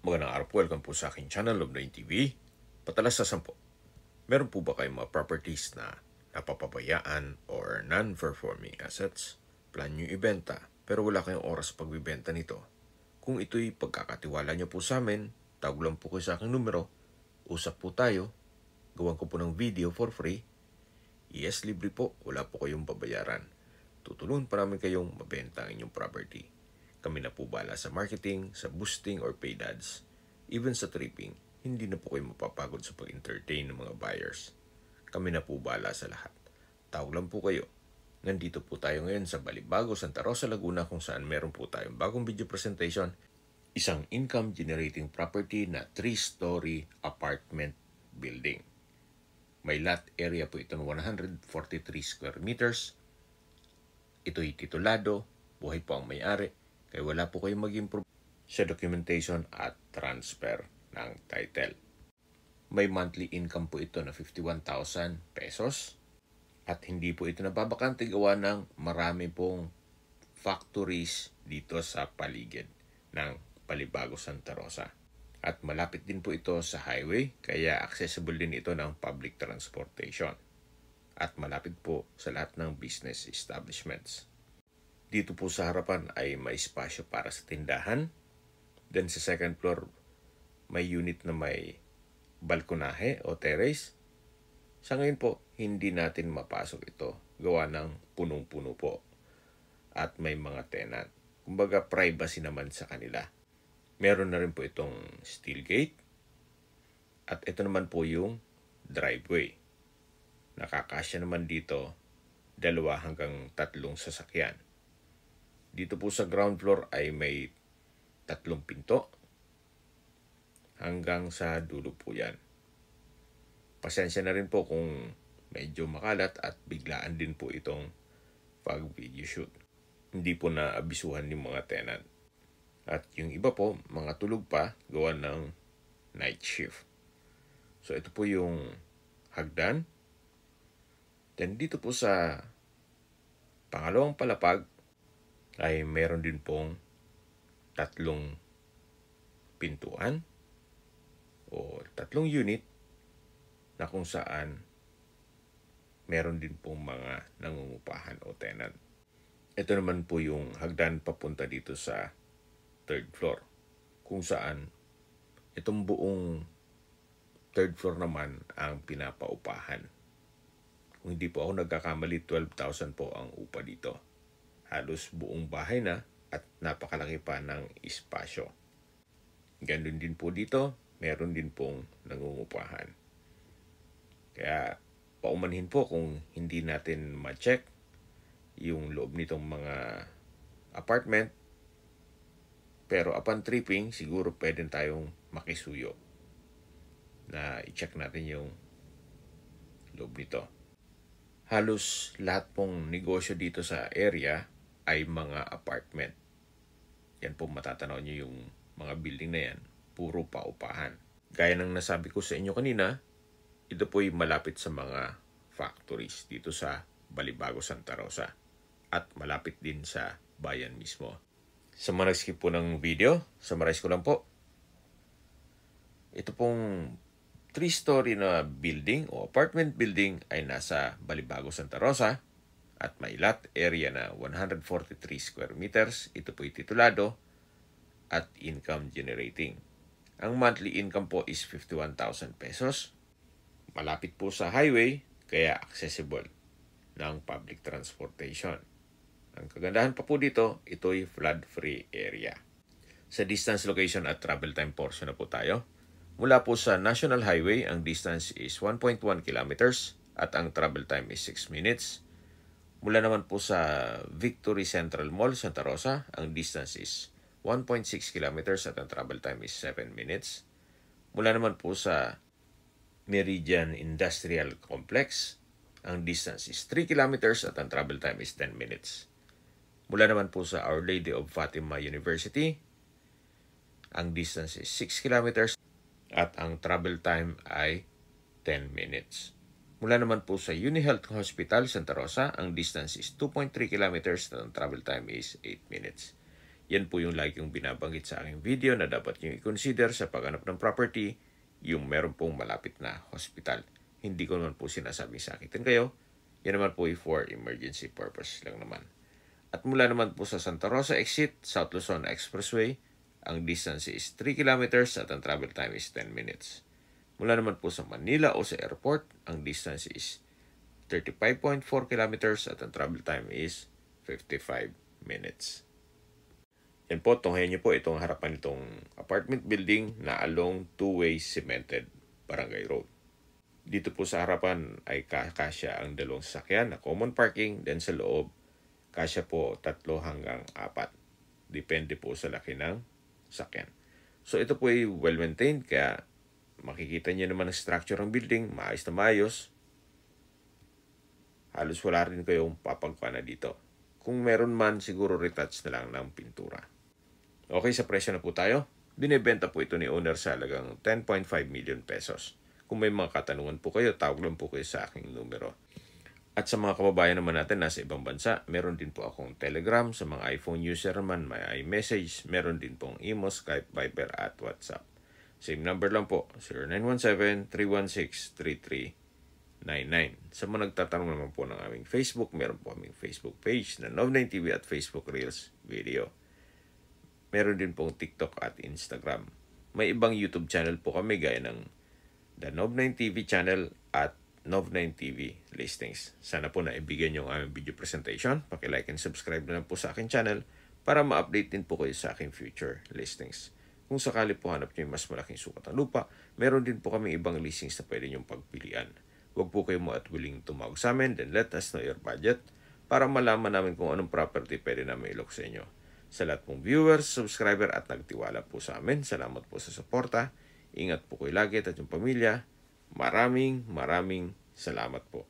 Magandang araw po, welcome po sa aking channel, Lobnoy TV. Patalas sa 10. Meron po ba kayong mga properties na napapabayaan or non-performing assets? Plan nyo ibenta, pero wala kayong oras pagbibenta nito. Kung ito'y pagkakatiwala nyo po sa amin, tawag lang po kayo sa aking numero, usap po tayo, gawan ko po ng video for free. Yes, libre po, wala po kayong babayaran. Tutulungan pa namin kayong mabenta ang inyong property. Kami na po bala sa marketing, sa boosting or paid ads. Even sa tripping, hindi na po kayo mapapagod sa pag-entertain ng mga buyers. Kami na po bala sa lahat. Tawag lang po kayo. Nandito po tayo ngayon sa Balibago, Santa Rosa, Laguna kung saan meron po tayong bagong video presentation. Isang income-generating property na 3-story apartment building. May lot area po ito ng 143 square meters. Ito'y titulado, buhay po ang may-ari, kaya wala po kayong mag-improve sa documentation at transfer ng title. May monthly income po ito na 51,000 pesos at hindi po ito nababakante gawa ng marami pong factories dito sa paligid ng Balibago, Santa Rosa. At malapit din po ito sa highway kaya accessible din ito ng public transportation. At malapit po sa lahat ng business establishments. Dito po sa harapan ay may espasyo para sa tindahan. Then sa second floor, may unit na may balkonahe o terrace. Sa ngayon po, hindi natin mapasok ito. Gawa ng punong-puno po. At may mga tenant. Kumbaga privacy naman sa kanila. Meron na rin po itong steel gate. At ito naman po yung driveway. Nakakasya naman dito 2 hanggang 3 sasakyan. Dito po sa ground floor ay may 3 pinto. Hanggang sa dulo po yan. Pasensya na rin po kung medyo makalat at biglaan din po itong pag-video shoot. Hindi po naabisuhan ng mga tenant. At yung iba po, mga tulog pa, gawa ng night shift. So ito po yung hagdan. Then dito po sa pangalawang palapag ay meron din pong 3 pintuan o 3 unit na kung saan meron din pong mga nangungupahan o tenant. Ito naman po yung hagdan papunta dito sa 3rd floor kung saan itong buong 3rd floor naman ang pinapaupahan. Kung hindi po ako nagkakamali, 12,000 po ang upa dito. Halos buong bahay na at napakalaki pa ng espasyo. Ganun din po dito, meron din pong nangungupahan. Kaya paumanhin po kung hindi natin ma-check yung loob nitong mga apartment. Pero upon tripping, siguro pwede tayong makisuyo na i-check natin yung loob nito. Halos lahat pong negosyo dito sa area ay mga apartment. Yan po matatanaw nyo yung mga building na yan. Puro paupahan. Gaya ng nasabi ko sa inyo kanina, ito po'y malapit sa mga factories dito sa Balibago, Santa Rosa. At malapit din sa bayan mismo. Sa mga nag-skip po ng video, summarize ko lang po. Ito pong 3-story na building o apartment building ay nasa Balibago, Santa Rosa. At may lot area na 143 square meters. Ito po'y titulado at income generating. Ang monthly income po is 51,000 pesos. Malapit po sa highway, kaya accessible ng public transportation. Ang kagandahan pa po dito, ito'y flood-free area. Sa distance, location at travel time portion na po tayo. Mula po sa National Highway, ang distance is 1.1 kilometers at ang travel time is 6 minutes. Mula naman po sa Victory Central Mall, Santa Rosa, ang distance is 1.6 kilometers at ang travel time is 7 minutes. Mula naman po sa Meridian Industrial Complex, ang distance is 3 kilometers at ang travel time is 10 minutes. Mula naman po sa Our Lady of Fatima University, ang distance is 6 kilometers at ang travel time ay 10 minutes. Mula naman po sa UniHealth Hospital, Santa Rosa, ang distance is 2.3 kilometers at ang travel time is 8 minutes. Yan po yung lagi kong binabanggit sa aking video na dapat nyo i-consider sa paghanap ng property, yung meron pong malapit na hospital. Hindi ko naman po sinasabing sakitin kayo. Yan naman po for emergency purpose lang naman. At mula naman po sa Santa Rosa exit, South Luzon Expressway, ang distance is 3 kilometers at ang travel time is 10 minutes. Mula naman po sa Manila o sa airport, ang distance is 35.4 kilometers at ang travel time is 55 minutes. Yan po, tunghayan niyo po itong harapan nitong apartment building na along two-way cemented barangay road. Dito po sa harapan ay kasya ang dalawang sasakyan na common parking, then sa loob, kasya po 3 hanggang 4. Depende po sa laki ng sasakyan. So ito po ay well-maintained, kaya makikita niyo naman ang structure ng building, maayos na maayos. Halos wala rin kayong papagpana dito. Kung meron man, siguro retouch na lang ng pintura. Okay, sa presyo na po tayo. Binibenta po ito ni owner sa halagang 10.5 million pesos. Kung may mga katanungan po kayo, tawag lang po kayo sa aking numero. At sa mga kababayan naman natin nasa ibang bansa, meron din po akong Telegram. Sa mga iPhone user naman, may iMessage. Meron din pong Imo, Skype, Viber at WhatsApp. Same number lang po, 0917-316-3399. Sa mga nagtatanong naman po ng aming Facebook, meron po aming Facebook page na Nov9TV at Facebook Reels Video. Meron din pong TikTok at Instagram. May ibang YouTube channel po kami gaya ng The Nov9TV channel at Nov9TV Listings. Sana po naibigyan nyo ang aming video presentation. Paki-like and subscribe na lang po sa aking channel para ma-update din po kayo sa aking future listings. Kung sakali po hanap nyo yung mas malaking sukat ng lupa, meron din po kami ibang listings na pwede nyong pagpilian. Huwag po kayo mo at willing tumawag sa amin, then let us know your budget para malaman namin kung anong property pwede namin ilok sa inyo. Sa lahat pong viewers, subscriber at nagtiwala po sa amin, salamat po sa suporta. Ingat po kayo lagi at yung pamilya. Maraming salamat po.